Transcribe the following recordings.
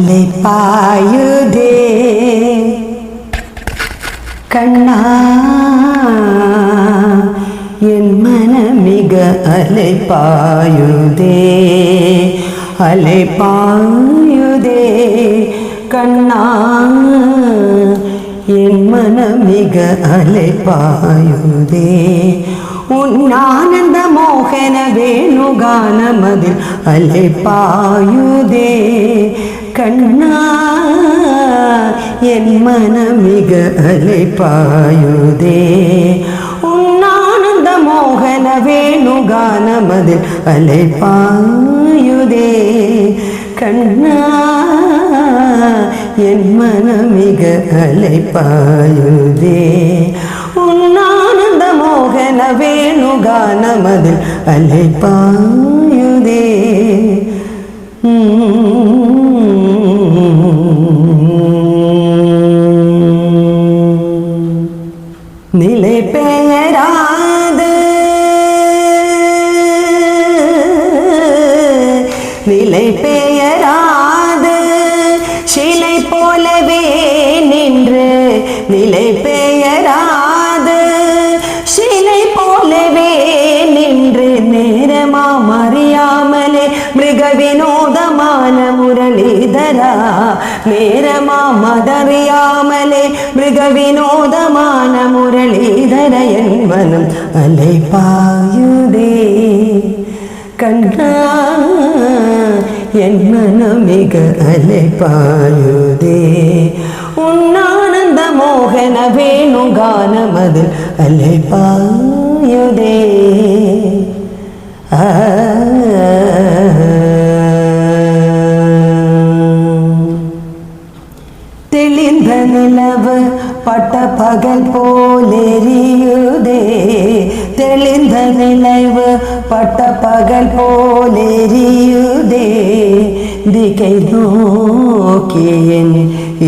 അലൈപായുതേ കണ്ണാ N മനമിക Alaipayuthey Alaipayuthey കണ്ണാ N മനമിക Alaipayuthey ഉന്നാനന്ദ മോഹന വേണുഗാനമതിൽ അലൈപായുതേ കണ്ണാ N മനമിക Alaipayuthey ഉന്നാനന്ദ മോഹന വേണുഗാനമതിൽ അലൈപായുതേ കണ്ണാ N മനമിക Alaipayuthey ഉന്നാനന്ദ മോഹന വേണുഗാനമതിൽ അലൈപായുതേ നിலை பெயராது நிலை பெயராது சிலை போலவே நின்று நிலை பெயராது சிலை போலவே நின்று நேரமாம் அறியாமலே மிருக வினோதமான முரளிதரா நேரமாம் அதறியாமலே மிருக வினோதமான முரளிதர என் மனம் அலைபாயுதே கண்ணா என் மனமிக அலைபாயுதே உன்னானந்த மோகன வேணுகானமதில் அலைபாயுதே തെളിந்த നിലവ് പട്ട പകൽ പോലെരിയുതേ തെളിந்த നിലവ് പട്ട പകൽ പോലെരിയുതേ ദിക്കൈ നോക്കിയൻ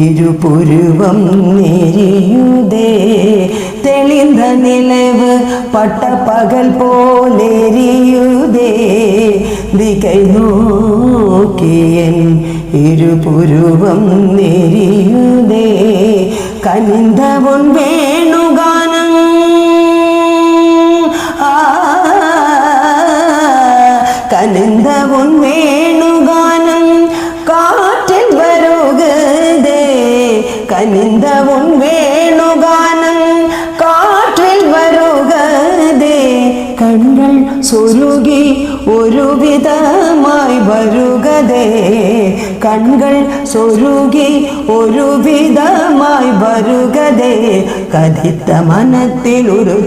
ഇരുപുരുവം നെരിയുതേ തെളിந்த നിലവ് പട്ട പകൽ പോലെരിയുതേ ദിക്കൈ നോക്കിയൻ ഇരുപുരുവം നെരിയുതേ കനിந்த ഉൻ വേണുഗാനം കനിந்த ഉൻ വേണുഗാനം കാറ്റിൽ വരുകതേ കനിந்த ഉൻ വേണുഗാനം കാറ്റിൽ വരുകതേ കണ്ണുകൾ சொருகி ഒരു വിധമായി വരുകതേ കണ്ണുകൾ சொருகി ഒരു വിധമായി വരുകതേ കഥിത്ത മനത്തിൽ ഒരു